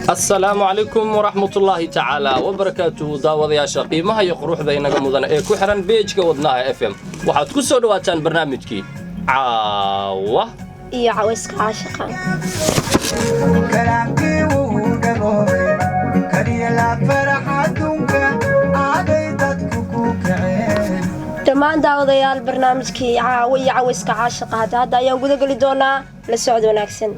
السلام عليكم ورحمة الله تعالى وبركاته داودياشا قيمها يقروح ذينا مدن كحرن بيج ودناها FM waxaad ku soo dhawaataan barnaamijkii caawa iyo cawska caashiqa kalaamkii wuu gaboobay kaliya la farxadunka aaday dadku ku kaceen dhammaan daawadayaal barnaamijkii caawa iyo cawska caashiqa hadda ayaan guda gali doonaa la socod wanaagsan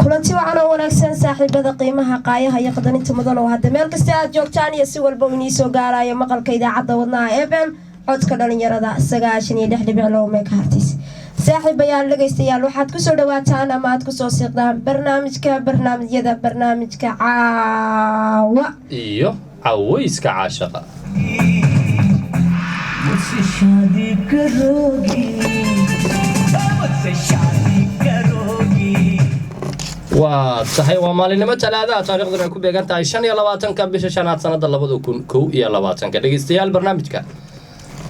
kulanti wacan oo wanaagsan saaxiibada qiimaha qaayaha iyo qadaninta mudan oo hadda meel kasta aad joogtaan iyo si walba inii soo gaarayo maqalka idaacadda wadnaha FM codka dhalinyarada 96.9 megahertz saaxiibayaal dhageystayaal waxaad ku soo dhawaataan ama aad ku soo siiqdaan barnaamijyada barnaamijka caawa iyo cawayska caashiqa وصحيح ومالينما ثلاثة تاريخ ذن كوبي كانت عشان يلا واتن كبيش شنات سنة الله بدو كو يلا واتن كده استيال برنامجك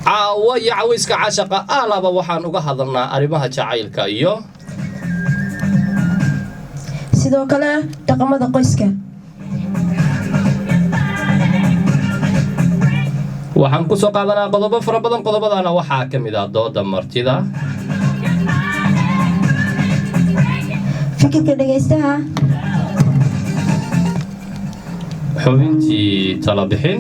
عاوي عويسك عاشقة آلا بوحان وجهضنا أريبها تعايلك أيوه sidoo kale dhaqamada qoyska waxaan ku soo qaadanaa qodobo fara badan qodobadana waxaa kamid ah dooda martida fikirka dhageystaha xubintii tala bixin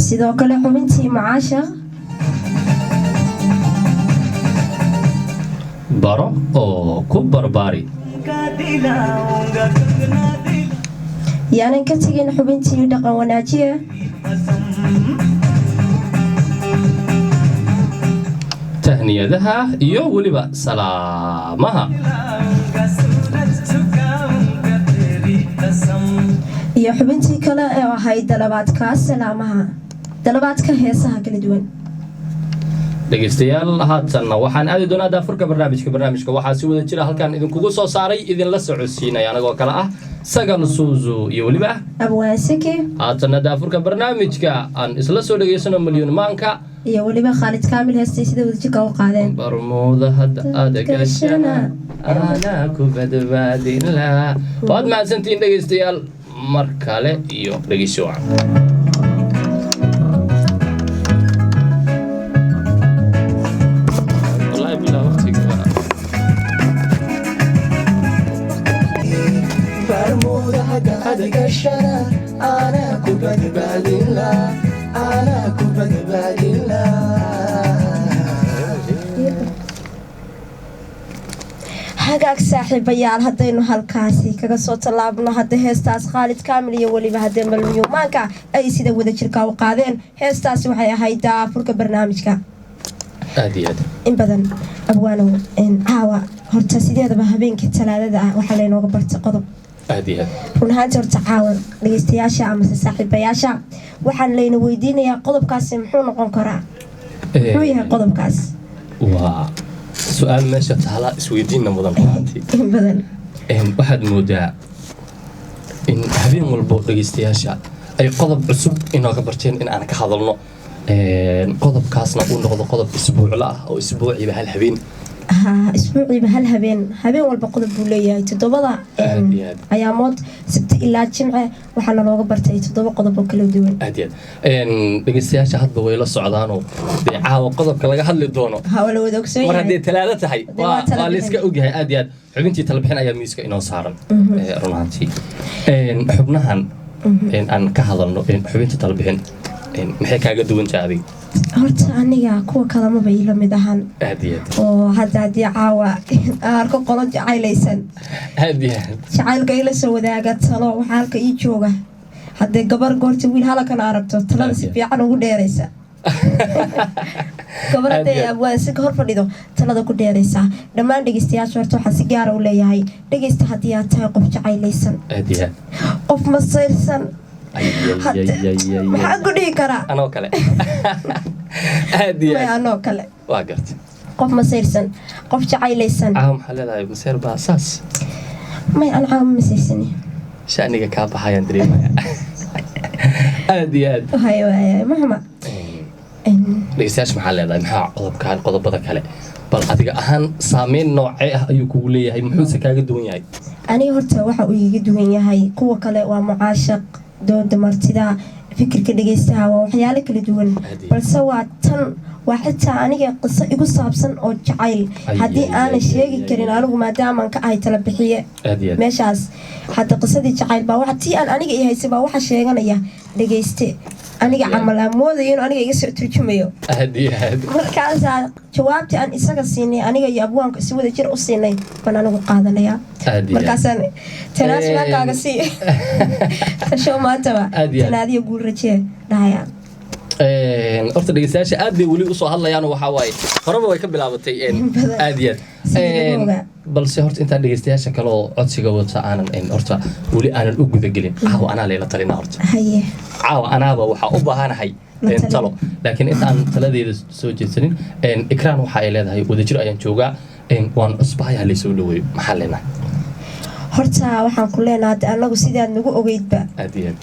sidoo kale xubintii macaasha baro oo ku barbaari yaanan ka tegin xubintii dhaqan wanaajiya tahniyadaha iyo weliba salaamaha iyo xubintii kale ee ahayd dalabaadka heesaha kala duwan dhegeystayaal haatanna waxaan aadi doonaa daafurka barnaamijka waxaa si wada jira halkan idinkugu soo saaray idinla socodsiinaya anagoo kale ah sagal suuzu iyo weliba abwaasiki haatanna daafurka barnaamijka aan isla soo dhageysano milyan maanka iyo weliba Khalid Kaamil heestay sida wadajirka u qaadeen barmooda hadda adagashana ana ku badbaadin la waad mahadsantiin dhegeystayaal mar kale iyo dhegeyso أنا كبد بالله أنا كبد بالله hagaag saaxiibayaal haddaynu halkaasi kaga soo tallaabno hadda heestaas Khalid Kaamil iyo weliba hadda malmiyuumaanka ay sida wadajirka u qaadeen heestaasi waxay ahayd daafurka barnaamijka in badan abwaano caawa horta sideedaba habeenkii talaadada ah waxaa laynooga bartay qodob run ahaantii horta caawa dhegeystayaasha amase saaxiibayaasha waxaan layna weydiinayaa qodobkaasi muxuu noqon karaa muxuu yahay qodobkaas waa su-aal meesha taala isweydiinna mudan runtii in badan waxaad moodaa in habeen walbo dhegeystayaasha ay qodob cusub inooga barteen in aan ka hadalno qodobkaasna uu noqdo qodob isbuucla ah oo isbuuciiba hal habeen isbuuciiba hal habeen walba qodob buu leeyahay toddobada ayaamood sabti ilaa jimce waxaana looga bartay 7 qodob oo kala duwan dhegeystayaasha hadba way la socdaanoo dee caawa qodobka laga hadli doono hawla wada ogsoon mar haddii talaado tahay waa la iska ogyahay aad iyo aad xubintii tala bixin ayaa miiska inoo saaran run ahaantii xubnahan aan ka hadalno xubinta tala bixin maxay kaaga duwan tahay horta aniga kuwa kalama bay la mid ahaan oo hadda haddii caawa arko qolo jacaylaysan jacaylka ila soo wadaaga talo waxaa halka ii jooga haddee gabar goorta wiil halakana aragto talada si fiican ugu dheeraysa gabar haddee abwaansiga hor fadhido talada ku dheeraysaa dhammaan dhegeystayaasha horta waxaan si gaara u leeyahay dhegeysta haddii aad tahay qof jacaylaysan qof masayrsan maxaa ku dhihi karaa anoo kale anoo kale waa gartay qof masayrsan qof jacaylaysan maxaa leedahay masayr baa saas may aan caawa masaysani shaniga kaa baxayaan dareemaya aad iyo aad waay mahma dhegeystayaasha maxaa leedahay maxaa qodobada kale bal adiga ahaan saameyn noocee ah ayuu kugu leeyahay muxuuse kaaga duwan yahay aniga horta waxa uu iga duwan yahay kuwa kale waa mucaashaq dooda martida fikirka dhageystaha waa waxyaalo kala duwan balse waa tan waa xitaa aniga qiso igu saabsan oo jacayl haddii aanan sheegi karin anigu maadaamaan ka ahay tala bixiye meeshaas hadda qisadii jacayl baa waxa tii aan aniga i haysay baa waxa sheeganaya dhageyste aniga camal aan moodayo inuu aniga iga soo turjumayo markaasaa jawaabtii aan isaga siinay aniga iyo abwaanka si wada jir u siinay baan anigu qaadanaya markaasaan tanaasulankaaga sii tasho maantaba tanaadiya guul rajee dhahaya horta dhegeystayaasha aad bay weli usoo hadlayaan waxaa waaye horeba way ka bilaabatay aad iyo aad balse horta intaan dhegeystayaasha kale oo codsiga wata aanan horta weli aanan u gudagelin caawa anaa layla talina horta caawa anaaba waxaa u baahanahay talo laakiin intaan taladeeda soo jeedsanin ikraan waxa ay leedahay wadajir ayaan joogaa waan cusbahayaa laysoo dhaweeyo maxaa leenahay horta waxaan ku leenahay anagu sidaad nagu ogeydba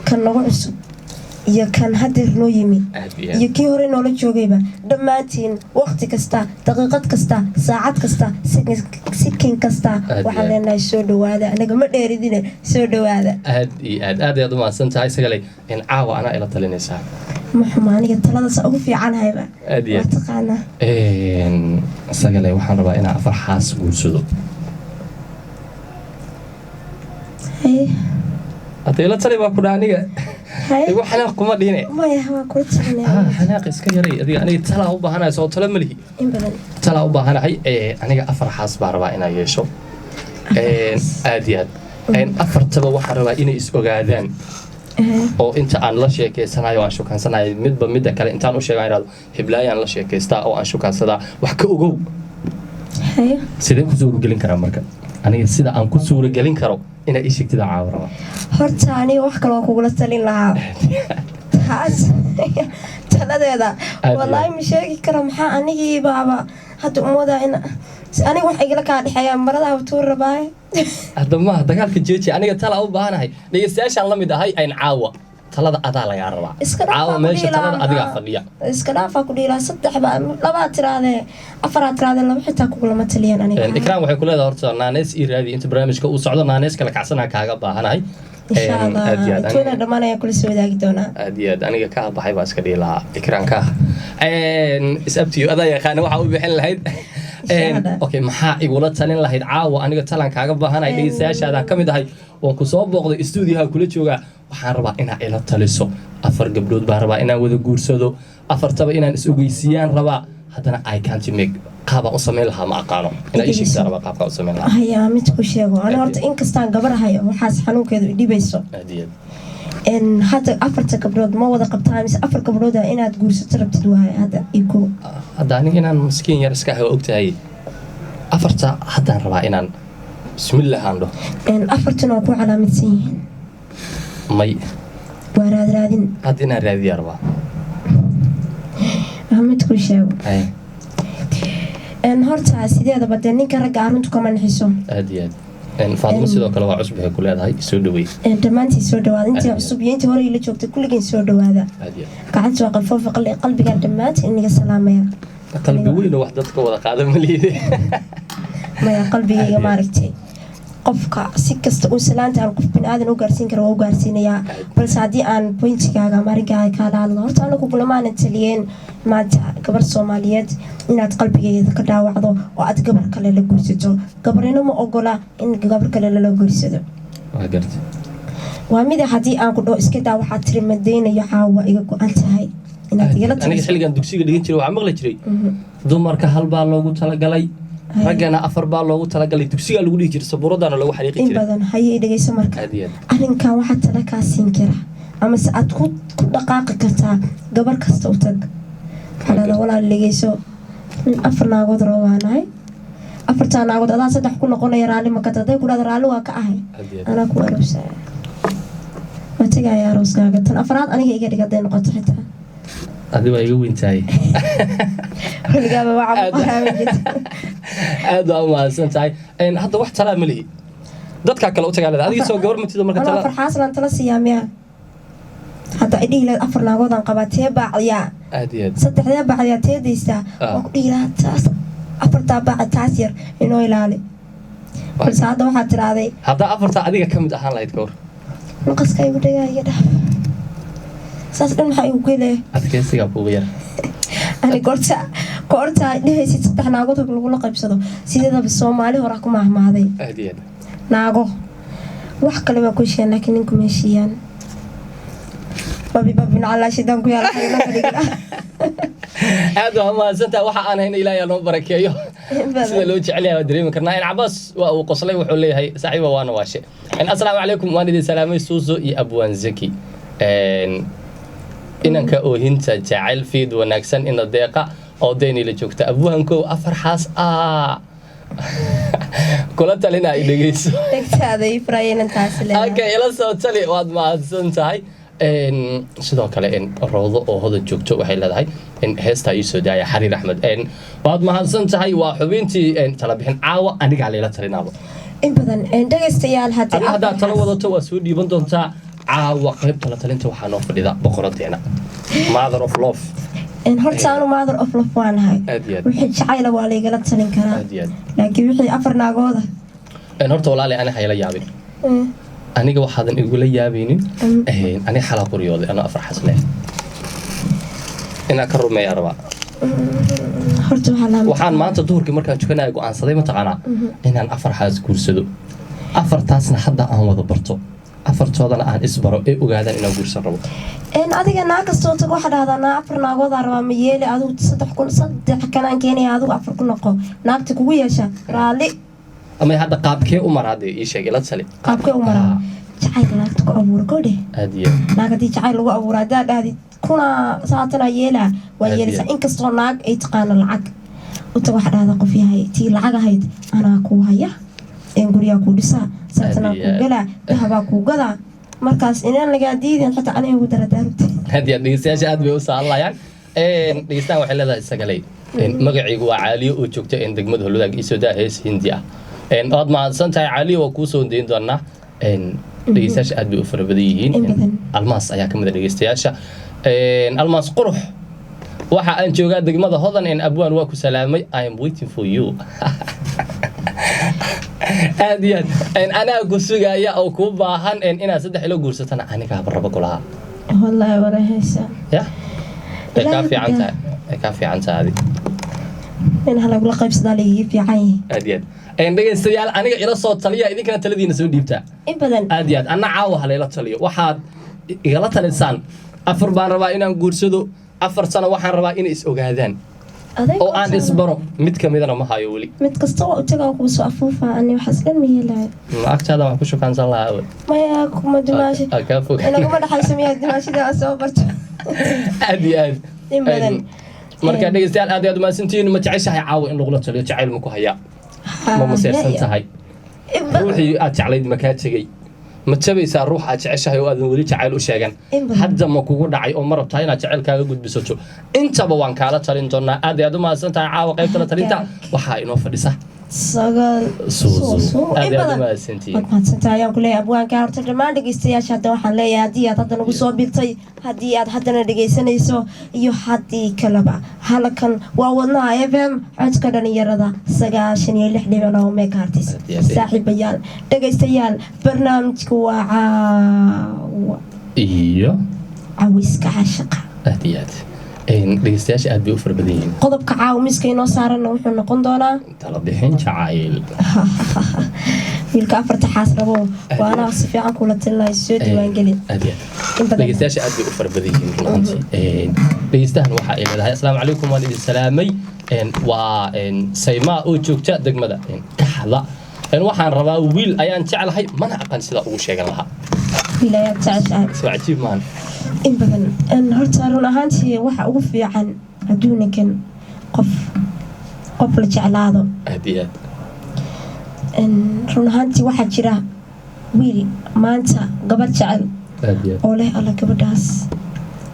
kan nagu cusub iyo kan hadeer noo yimi iyo kii hore noola joogayba dhammaantiin waqti kasta daqiiqad kasta saacad kasta sikin kasta waxaan leenahay soo dhawaada anaga ma dheeridine soo dhawaada aad iyo aad ayaad u mahadsan tahay sagale caawa anaa ila talinaysaa maxuma aniga taladaas ugu fiicanahayba waa taqaanaa sagale waxaan rabaa inaa 4 xaas guursado hadii la tali baa ku dhaaniga igu xanaaq kuma dhine maya waa ku tirnaa xanaaq iska yaray adiga aniga tala u baahanahay soo tala malihi in badan tala u baahanahay aniga 4 xaas baa rabaa inaa yeesho aad iyo aad afartaba waxaan rabaa inay is ogaadaan oo inta aan la sheekeysanayo aan shukaansanayo midba midda kale intaan u sheegaa inaad hiblaayaan la sheekaystaa oo aan shukaansadaa wax ka ogow sidee ku suuragelin karaa marka aniga sida aan ku suuragelin karo ina ii sheegtida caawraba horta aniga wax kale oo kugula talin lahaa taas taladeeda wallaahi ma sheegi karo maxaa anigii baaba hadda umada in aniga wax igala kaa dhexeeya marada habtuu rabaa hadda ma dagaalka jeeji aniga tala u baahanahay dhegeystayaashaan la mid ahay ayn caawa talada adaa lagaa rabaa caawa meesha talada adigaa fadhiya iska dhaafaa ku dhiilaa 3 baa 2 tiraadee 4 tiraadee laba xitaa kugulama taliyaan aniga ikraan waxay ku leedahay horta naanees ii raadi inta barnaamijka uu socdo naanees kala kacsanaa kaaga baahanahay inshallah dhamaan ayaa kula soo wadaagi doonaa aad iyo aad aniga ka baxay baa iska dhihi lahaa ikraan ka isabtiyo adaa yaqaana waxaa u bixin lahayd okay maxaa igula talin lahayd caawa aniga talan kaaga baahanahay dhegeystayaashaada ka mid ahay waan ku soo booqday stuudiyaha kula joogaa waxaan rabaa inaa ila taliso 4 gabdhood baan rabaa inaan wada guursado 4taba inaan is ogeysiyaan rabaa haddana I can't make qaabaan u samayn lahaa ma aqaano inaa ii sheegtaa rabaa qaabkaan u samayn lahaa hayaa mid ku sheego ana horta in kastaan gabar ahayo waxaas xanuunkeedu dhibayso hadda 4 gabdhood ma wada qabtaa mise 4 gabdhood inaad guursato rabtid waaye hadda iko hadda aniga inaan miskiin yar iska hayo ogtahay 4 haddaan rabaa inaan bismillah aando 4 oo ku calaamadsan yihiin may waa raadin hadda inaan raadiyaa rabaa mid ku sheego horta sideedaba dee ninka ragga aruntu kama naxiso aad iyo aad faadmo sidoo kale waa cusub ay ku leedahay soo dhaweey dhammaantii soo dhawaada intii cusub iyo intii hore ila joogtay kulligiin soo dhawaada gacanta waa qalfoofa qalbiga dhammaantii inaga salaamaya qalbi weyn wax dadka wada qaada ma liide maya qalbigayga maaragtay qofka si kasta uu salaanta aan qof bini'aadan u gaarsiin karo waa u gaarsiinayaa balse haddii aan pointigaaga marigaaga kaala hadlo horta anagu kulamaanan taliyeen maanta gabar soomaaliyeed inaad qalbigeeda ka dhaawacdo oo aad gabar kale la guursato gabarina ma ogola in gabar kale lala guursado waa mida haddii aan ku dhaho iska daa waxaad tiri madaynayo caawa iga go-an tahay inaad igala taliso aniga xilligan dugsiga dhigan jiray waxaa maqli jiray dumarka hal baa loogu talagalay ragana 4 baa loogu talagalay dugsiga lagu dhigi jiray sabuuradana lagu xariiqi jiray in badan hayay dhageyso marka arrinka waxa tala ka siin kara ama se aad ku dhaqaaqi kartaa gabar kasta u tag xalada walaal dhageyso 4 naagood rawaanahay 4 naagood adaa 3 ku noqonaya raali ma ka taday ku dhada raali waa ka ahay ana ku arusay ma tagay aroskaaga tan afraad aniga iga dhigaday noqoto xitaa adi waa iga weyntahay waligaaba waa aad waa mahadsan tahay hadda wax talaa ma lihi dadka kale u tagaalada adiga soo gabar matido marka tala farxaaslan tala siyaamiya hadda idhihi lahayd 4 naagood aan qabaa tee baaciyaa aad iyo aad 3 baaciyaa tee deysta oo ku dhihi lahaa taas afartaa baaca taas yar inoo ilaali balse hadda waxaad tiraaday haddaa afartaa adiga ka mid ahaan lahayd ka war maqaska igu dhagaa iga dhah saas dhan maxaa igu gelee adkeysigaa kuuga yar ani goorta ay dhehaysid 3 naagood oo lagula qaybsado sideedaba Soomaali hore ku mahmaaday aad iyo aad naago wax kale ma ku sheegan laakiin ninku meeshiyaan babi nacala shidan ku yaala xayna fadhiga aad waa mahadsantahay waxa aan hayna ilaahay noo barakeeyo sida loo jecel yahay dareemi karnaa in Cabaas waa uu qoslay wuxuu leeyahay saaxiiba waana waashe assalaamu calaykum waan idin salaamay Suuso iyo Abwaan Zaki inanka oohinta jacayl fiid wanaagsan in deeqa oo deeni la joogta abwaanko afar xaas kula talina ay dhageyso tagtaaday Ibrahim taas leeyahay okay ila soo tali waad mahadsan tahay sidoo kale roodo oo hodan joogto waxay leedahay heesta ay soo daaya Xariir Axmed waad mahadsan tahay waa xubintii tala bixin caawa aniga leela talinaabo in badan dhageystayaal hadda tala wadato waa soo dhiiban doontaa caawa qaybta la talinta waxaa noo fadhida boqoradeena mother of love hortaanu mother of love waan hay wixii jacayl waa leegala talin karaa laakiin wixii afar naagooda horta walaal ana hayla yaabin aniga waxaadan igula yaabaynin ani xala qoriyooday ana afar xasne ina ka rumeeyaa raba horta waxaan maanta duhurkii markaan tukanayo go'aansaday ma taqaanaa inaan afar xaas guursado afartaasna hadda aan wada barto afartoodana aan isbaro ee ogaadaan inaan guursan rabo adiga naag kastoo tago waxa dhahdaa afar naagood rabaa ma yeeli adigu 3 kanaan keenaya adigu afar ku noqo naagta kugu yeesha raali ama hadda qaabkee u maraade ii sheeg ila tali qaabkee u maraa jacayl naagta ku abuur goode adiya naagtii jacayl lagu abuuraa daadadi kuna saatana yeela waa yeelisa inkastoo naag ay taqaan lacag u tago waxa dhahdaa qof yahay tii lacag ahayd ana ku haya guriga ku dhisa saatana ku gala dahaba ku gada markaas inaan laga diidin xataa aniga ugu daradaartay hadiya dhigeystayaasha aad bay u saalayaan dhigeystaan waxay leedahay sagalay magaciigu waa Caaliyo oo joogta degmada Holwadaag isoo daa hees Hindi ah aad mahadsan tahay Caaliyo waa ku soo deyn doonaa dhegeystayaasha aad bay u farabadan yihiin Almaas ayaa kamid ah dhegeystayaasha Almaas qurux waxa aan joogaa degmada Hodan Abwaan waa ku salaamay I am waiting for you aad أنا أقول سجايا أو كوباهن إن أنا صدق حلو قرصتنا أنا كهبربا كلها والله ولا هسه يا كافي عنها هذه إن هلا قول قيب صدالي في عين أديت إن دقيقة سيال أنا إلى صوت تليا إذا كانت تلذي نسوي ديبتا إبدا أديت أنا عاوه هلا تليا واحد غلط الإنسان أفر بان ربا إن قرصدو أفر سنة واحد ربا إن إسوجادان oo aan isbaro mid kamidana ma hayo wali mid kasta oo tagaa ku soo afuufa ani waxa isla miyeelay agtaada wax ku shukaansan lahaa maya kuma dimaashi ina kuma dhaxayso miyaa dimaashida soo barto aad marka dhageystayaal aad ma santiin ma jeceshahay caawa in lagu la taliyo jacayl ma ku haya ma maseersan tahay ruuxii aad jeclayd ma ka tagay ma tabaysaa ruux aad jeceshahay oo aad wali jacayl u sheegan hadda ma kugu dhacay oo marabtaa inaad jacaylkaaga gudbisato intaba waan kaala talin doonaa aad u mahadsan tahay caawa qaybta la talinta waxa inoo fadhisa sagal Suuso aad u mahadsantahay ayaan ku leeyahay abwaanka horta dhammaan dhageystayaasha hadda waxaan leeyahay haddii aad hadda nagu soo biltay haddii aad haddana dhageysanayso iyo haddii kaleba halkan waa wadnaha FM codka dhalinyarada 96.9 megahertz saaxiibayaal dhageystayaal barnaamijku waa caawa iyo cawiska cashaqa aad dhegeystayaasha aad bay u farabadan yihiin qodobka caawa miska inoo saarana wuxuu noqon doonaa tala bixin jacayl wiilka afarta xaas rabo waana si fiican kula talinayo soo diiwaan gelin dhegeystayaasha aad bay u farabadan yihiin runtii dhegeystahan waxa ay leedahay assalaamu calaykum waan idin salaamay waa saymaa oo joogta degmada kaxda waxaan rabaa wiil ayaan jecelahay mana aqaan sida ugu sheegan lahaa wiil ayaan jecelahay soo cajiib maan in badan horta run ahaantii waxa ugu fiican adduunkan qof la jeclaado aad run ahaantii waxa jira wiil maanta gabadh jecel oo leh alla gabadhaas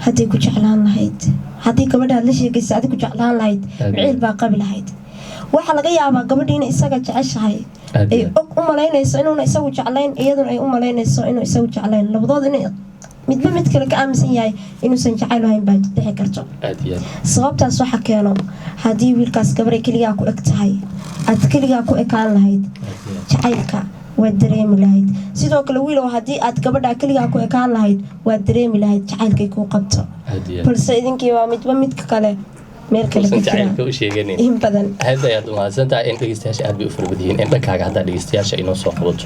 haddii ku jeclaan lahayd haddii gabadhaad la sheegaysa adigu ku jeclaan lahayd miciil baa qabi lahayd waxa laga yaabaa gabadhii inay isaga jeceshahay ay u malaynayso inuuna isagu jeclayn iyaduna ay u malaynayso inuu isagu jeclayn labadooda inay midba mid kale ka aaminsan yahay inuusan jacayl ahayn baa dhici karto aad iyo aad sababtaas waxa keeno haddii wiilkaas gabar ay keligaa ku eg tahay aad keligaa ku ekaan lahayd jacaylka waad dareemi lahayd sidoo kale wiilow haddii aad gabadhaa keligaa ku ekaan lahayd waad dareemi lahayd jacaylkay kuu qabto aad iyo aad balse idinkii waa midba midka kale meel kale ka san jira jacaylka u sheeganin in badan aad ayaad umahadsantahay in dhegeystayaasha aad bay u fara badan yihiin in dhankaaga haddaa dhegeystayaasha inoo soo qabato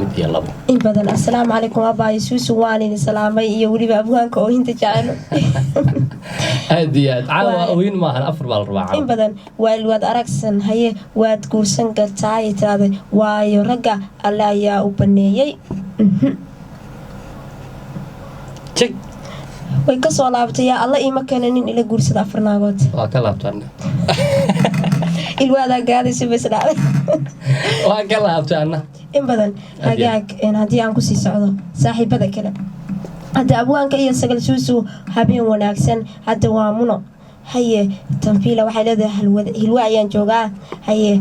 mid iyo labo in badan assalaamu calaykum abaayo suusu waan idin salaamay iyo weliba abwaanka oo hinta jecel aad iyo aad caawa ooyin maahan afar baa la rabaa in caawa badan waad aragsan haye waad guursan kartaa ay tiraahday waayo ragga alle ayaa u baneeyey jig way ka soo laabatay yaa alla iima keena nin ila guursada afar naagood waa ka laabtaan ilwaadaa gaadaysa bas dhacday waa ka laabtaana in badan hagaag haddii aan kusii socdo saaxiibada kale hadda abwaanka iyo sagal suusu habeen wanaagsan hadda waa muno haye tanfiila waxay leedahay hilwa ayaan joogaa haye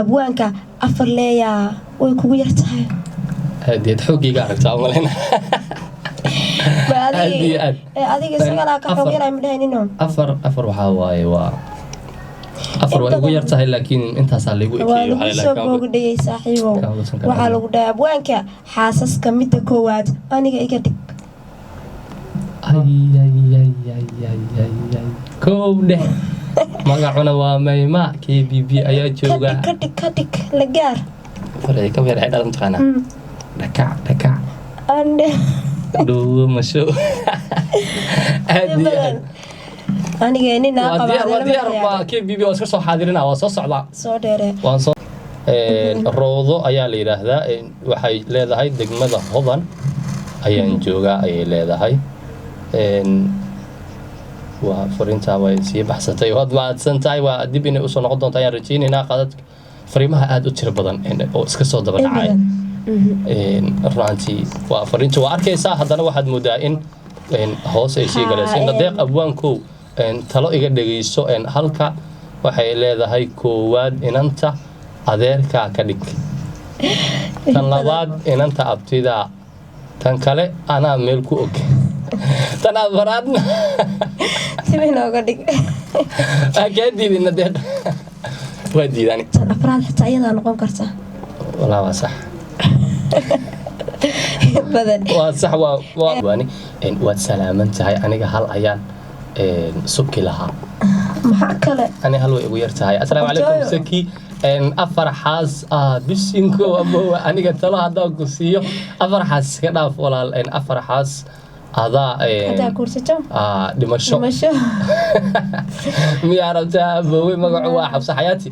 abwaanka afar leeyaa way kugu yartahay aad xooggiiga aragtaa umaleyna adiga sagalaa ka xooganay madhaynino afar waxaa waaye waa afar waa igu yar tahay laakiin intaasaa laygu ekeeyo waa lagu soo boogdhayay saaxiibow waxaa lagu dhahay abwaanka xaasaska midda koowaad aniga iga dhig koow dheh magacuna waa mayma KBB ayaa jooga kadhig la gaar faray ka weeray dhalan taqaana dhakac ande dhowo masho aniga nina waa KBB oo iska soo xaadirina waa soo socda soo dheere waan soo roodo ayaa la yiraahdaa waxay leedahay degmada hodan ayaan joogaa ayay leedahay waa fariintaa way sii baxsatay waad mahadsantahay waa dib inay usoo noqon doonta ayaan rajaynaynaa qadad fariimaha aada u tiro badan oo iska soo daba dhacay runtii waa fariinta waa arkaysaa haddana waxaad moodaa in hoos ay sii galayso in deeq abwaankow talo iga dhageyso halka waxay leedahay koowaad inanta adeerkaa ka dhig tan labaad inanta abtidaa tan kale anaa meel ku og tan afaraadna tibinooga dhig kaa diidina deeq waa diidani tan afraad xitaa iyadaa noqon karta walaa waa sax badan waa sax waad salaaman tahay aniga hal ayaan subki lahaa maxaa kale ani hal way igu yar tahay assalaamu calaykum saki afar xaas bisinko ama aniga talo haddaan ku siiyo afar xaas iska dhaaf walaal afar xaas adaa kursato dhimasho miyaa rabtaa bowe magacu waa xabso xayaati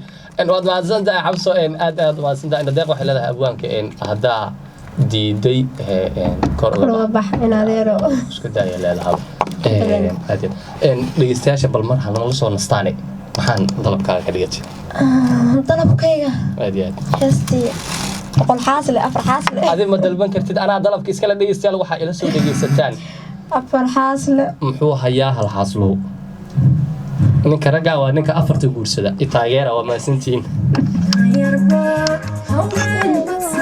waad mahadsan tahay xabso aad mahadsan tahay deeq waxay leedahay abwaanka haddaa diiday kor uga bax in adeero isku daaya leedahay dhegeystayaasha bal mar hanala soo nastaane maxaan dalabkaaga ka dhigatay dalabkayga aad iyo aad heestii boqol xaasle afar xaasle adi ma dalban kartid anaa dalabka iskala dhegeystayaal waxaa ila soo dhegeysataan afar xaasle muxuu hayaa hal xaaslow ninka raggaa waa ninka afarta guursada i taageera waa mahadsantihiin